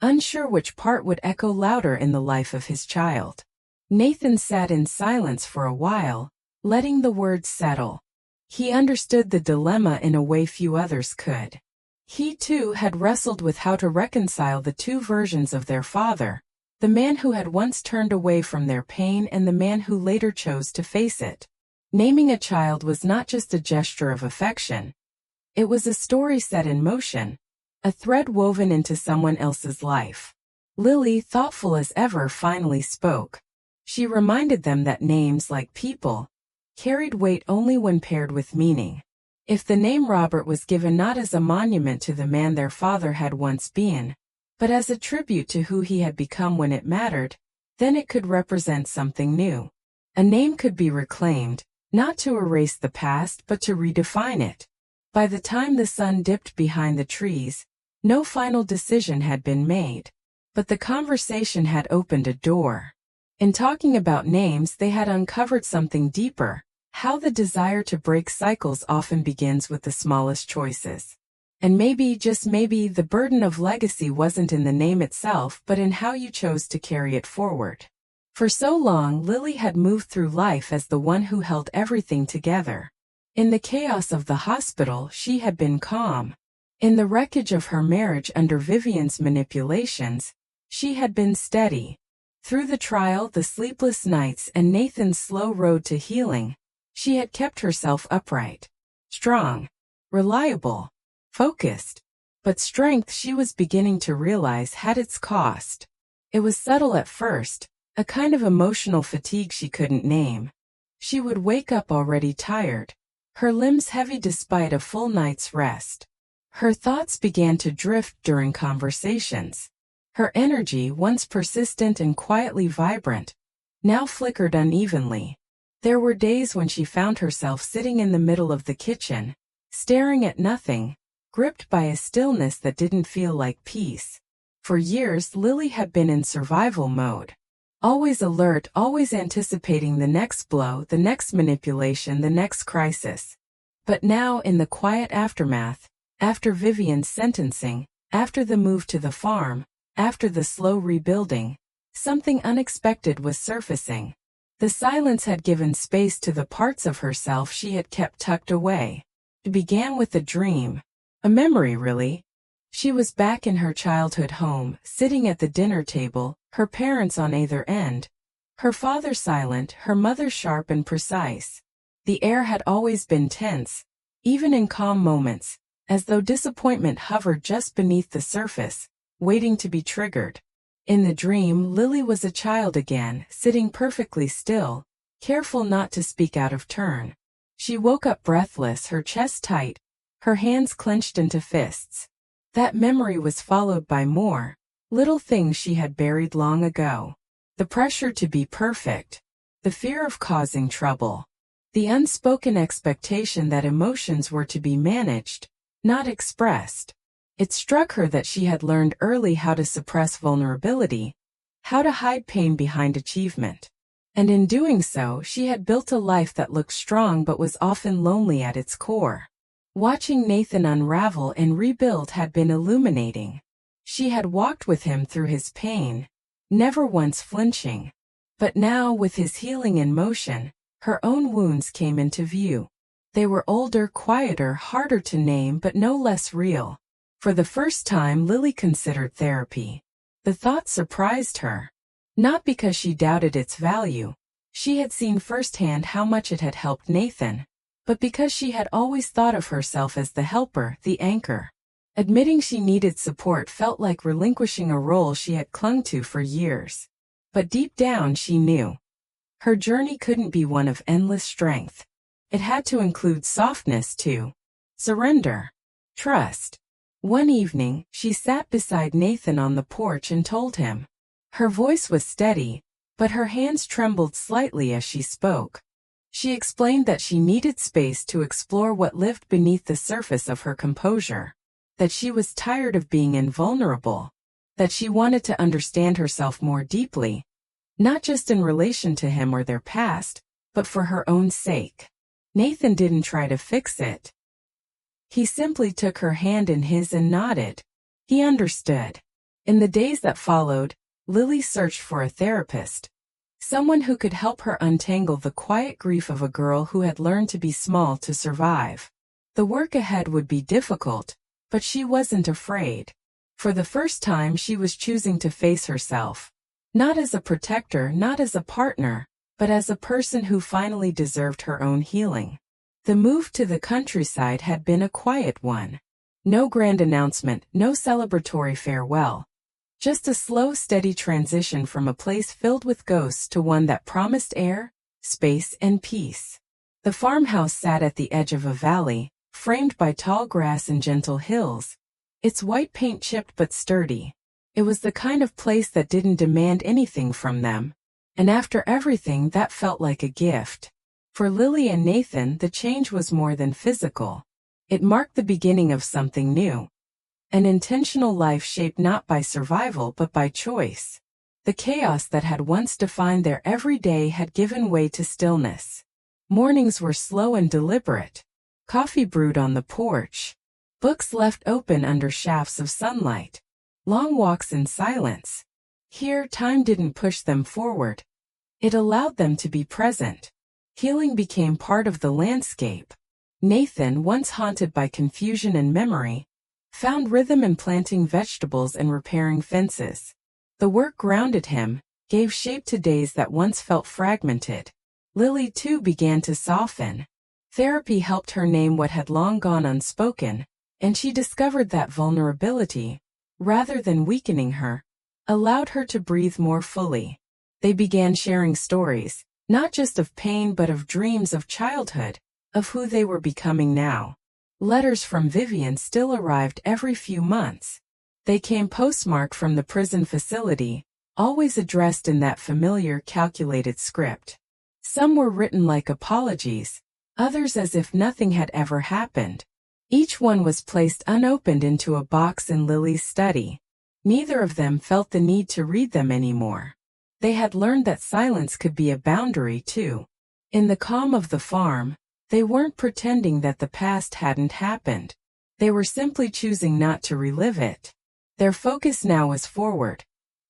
unsure which part would echo louder in the life of his child. Nathan sat in silence for a while, letting the words settle. He understood the dilemma in a way few others could. He too had wrestled with how to reconcile the two versions of their father, the man who had once turned away from their pain and the man who later chose to face it. Naming a child was not just a gesture of affection. It was a story set in motion, a thread woven into someone else's life. Lily, thoughtful as ever, finally spoke. She reminded them that names, like people, carried weight only when paired with meaning. If the name Robert was given not as a monument to the man their father had once been, but as a tribute to who he had become when it mattered, then it could represent something new. A name could be reclaimed, not to erase the past but to redefine it. By the time the sun dipped behind the trees, no final decision had been made. But the conversation had opened a door. In talking about names, they had uncovered something deeper, how the desire to break cycles often begins with the smallest choices. And maybe, just maybe, the burden of legacy wasn't in the name itself but in how you chose to carry it forward. For so long, Lily had moved through life as the one who held everything together. In the chaos of the hospital, she had been calm. In the wreckage of her marriage under Vivian's manipulations, she had been steady. Through the trial, the sleepless nights, and Nathan's slow road to healing, she had kept herself upright, strong, reliable, focused. But strength, she was beginning to realize, had its cost. It was subtle at first, a kind of emotional fatigue she couldn't name. She would wake up already tired, her limbs heavy despite a full night's rest. Her thoughts began to drift during conversations. Her energy, once persistent and quietly vibrant, now flickered unevenly. There were days when she found herself sitting in the middle of the kitchen, staring at nothing, gripped by a stillness that didn't feel like peace. For years, Lily had been in survival mode. Always alert, always anticipating the next blow, the next manipulation, the next crisis. But now, in the quiet aftermath, after Vivian's sentencing, after the move to the farm, after the slow rebuilding, something unexpected was surfacing. The silence had given space to the parts of herself she had kept tucked away. It began with a dream. A memory, really. She was back in her childhood home, sitting at the dinner table, her parents on either end. Her father silent, her mother sharp and precise. The air had always been tense, even in calm moments, as though disappointment hovered just beneath the surface, waiting to be triggered. In the dream, Lily was a child again, sitting perfectly still, careful not to speak out of turn. She woke up breathless, her chest tight, her hands clenched into fists. That memory was followed by more, little things she had buried long ago. The pressure to be perfect, the fear of causing trouble, the unspoken expectation that emotions were to be managed, not expressed. It struck her that she had learned early how to suppress vulnerability, how to hide pain behind achievement. And in doing so, she had built a life that looked strong but was often lonely at its core. Watching Nathan unravel and rebuild had been illuminating. She had walked with him through his pain, never once flinching. But now, with his healing in motion, her own wounds came into view. They were older, quieter, harder to name, but no less real. For the first time, Lily considered therapy. The thought surprised her. Not because she doubted its value. She had seen firsthand how much it had helped Nathan. But because she had always thought of herself as the helper, the anchor. Admitting she needed support felt like relinquishing a role she had clung to for years. But deep down she knew. Her journey couldn't be one of endless strength. It had to include softness too. Surrender. Trust. One evening, she sat beside Nathan on the porch and told him. Her voice was steady, but her hands trembled slightly as she spoke. She explained that she needed space to explore what lived beneath the surface of her composure. That she was tired of being invulnerable. That she wanted to understand herself more deeply. Not just in relation to him or their past, but for her own sake. Nathan didn't try to fix it. He simply took her hand in his and nodded. He understood. In the days that followed, Lily searched for a therapist. Someone who could help her untangle the quiet grief of a girl who had learned to be small to survive. The work ahead would be difficult, but she wasn't afraid. For the first time she was choosing to face herself. Not as a protector, not as a partner, but as a person who finally deserved her own healing. The move to the countryside had been a quiet one. No grand announcement, no celebratory farewell. Just a slow, steady transition from a place filled with ghosts to one that promised air, space, and peace. The farmhouse sat at the edge of a valley, framed by tall grass and gentle hills. Its white paint chipped but sturdy. It was the kind of place that didn't demand anything from them. And after everything, that felt like a gift. For Lily and Nathan, the change was more than physical. It marked the beginning of something new. An intentional life shaped not by survival but by choice. The chaos that had once defined their every day had given way to stillness. Mornings were slow and deliberate. Coffee brewed on the porch. Books left open under shafts of sunlight. Long walks in silence. Here, time didn't push them forward. It allowed them to be present. Healing became part of the landscape. Nathan, once haunted by confusion and memory, found rhythm in planting vegetables and repairing fences. The work grounded him, gave shape to days that once felt fragmented. Lily too began to soften. Therapy helped her name what had long gone unspoken, and she discovered that vulnerability, rather than weakening her, allowed her to breathe more fully. They began sharing stories, not just of pain but of dreams of childhood, of who they were becoming now. Letters from Vivian still arrived every few months. They came postmarked from the prison facility, always addressed in that familiar, calculated script. Some were written like apologies, others as if nothing had ever happened. Each one was placed unopened into a box in Lily's study. Neither of them felt the need to read them anymore. They had learned that silence could be a boundary too. In the calm of the farm, they weren't pretending that the past hadn't happened. They were simply choosing not to relive it. Their focus now was forward.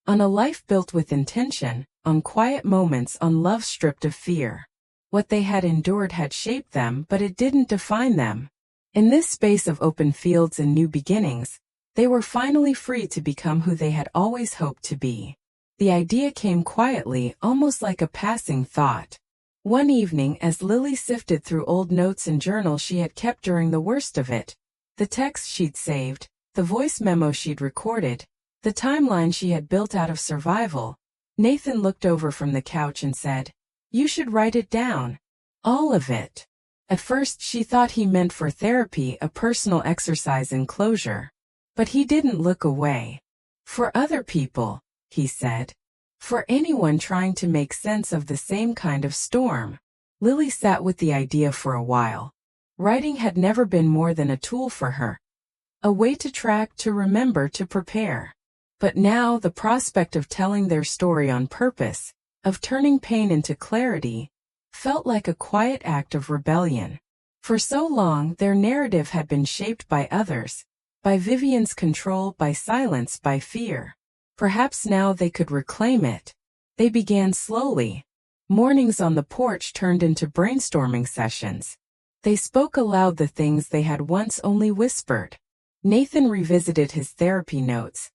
On a life built with intention, on quiet moments, on love stripped of fear. What they had endured had shaped them, but it didn't define them. In this space of open fields and new beginnings, they were finally free to become who they had always hoped to be. The idea came quietly, almost like a passing thought. One evening, as Lily sifted through old notes and journals she had kept during the worst of it, the texts she'd saved, the voice memo she'd recorded, the timeline she had built out of survival, Nathan looked over from the couch and said, "You should write it down. All of it." At first she thought he meant for therapy, a personal exercise in closure. But he didn't look away. "For other people," he said. "For anyone trying to make sense of the same kind of storm." Lily sat with the idea for a while. Writing had never been more than a tool for her. A way to track, to remember, to prepare. But now the prospect of telling their story on purpose, of turning pain into clarity, felt like a quiet act of rebellion. For so long their narrative had been shaped by others, by Vivian's control, by silence, by fear. Perhaps now they could reclaim it. They began slowly. Mornings on the porch turned into brainstorming sessions. They spoke aloud the things they had once only whispered. Nathan revisited his therapy notes,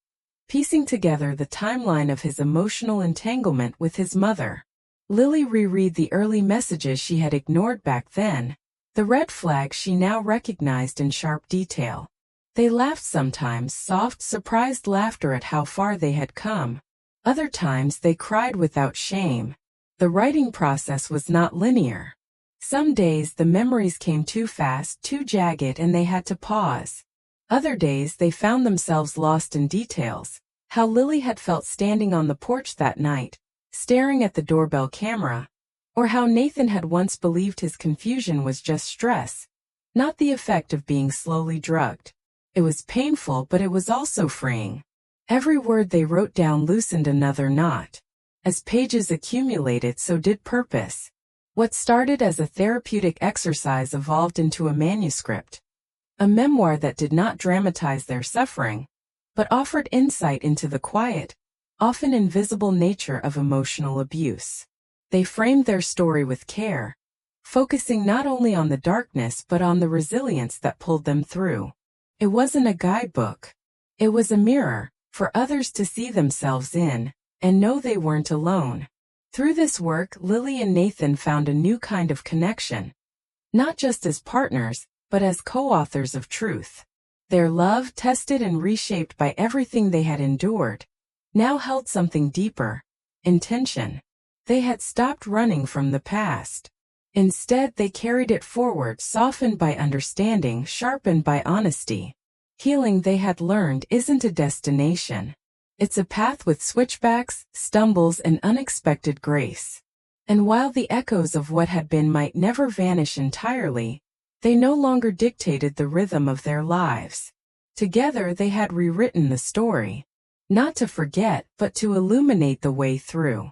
piecing together the timeline of his emotional entanglement with his mother. Lily reread the early messages she had ignored back then, the red flags she now recognized in sharp detail. They laughed sometimes, soft, surprised laughter at how far they had come. Other times they cried without shame. The writing process was not linear. Some days the memories came too fast, too jagged, and they had to pause. Other days they found themselves lost in details. How Lily had felt standing on the porch that night, staring at the doorbell camera. Or how Nathan had once believed his confusion was just stress, not the effect of being slowly drugged. It was painful, but it was also freeing. Every word they wrote down loosened another knot. As pages accumulated, so did purpose. What started as a therapeutic exercise evolved into a manuscript. A memoir that did not dramatize their suffering, but offered insight into the quiet, often invisible nature of emotional abuse. They framed their story with care, focusing not only on the darkness but on the resilience that pulled them through. It wasn't a guidebook. It was a mirror, for others to see themselves in, and know they weren't alone. Through this work, Lily and Nathan found a new kind of connection. Not just as partners, but as co-authors of truth. Their love, tested and reshaped by everything they had endured, now held something deeper: intention. They had stopped running from the past. Instead, they carried it forward, softened by understanding, sharpened by honesty. Healing, they had learned, isn't a destination. It's a path with switchbacks, stumbles, and unexpected grace. And while the echoes of what had been might never vanish entirely, they no longer dictated the rhythm of their lives. Together they had rewritten the story, not to forget, but to illuminate the way through.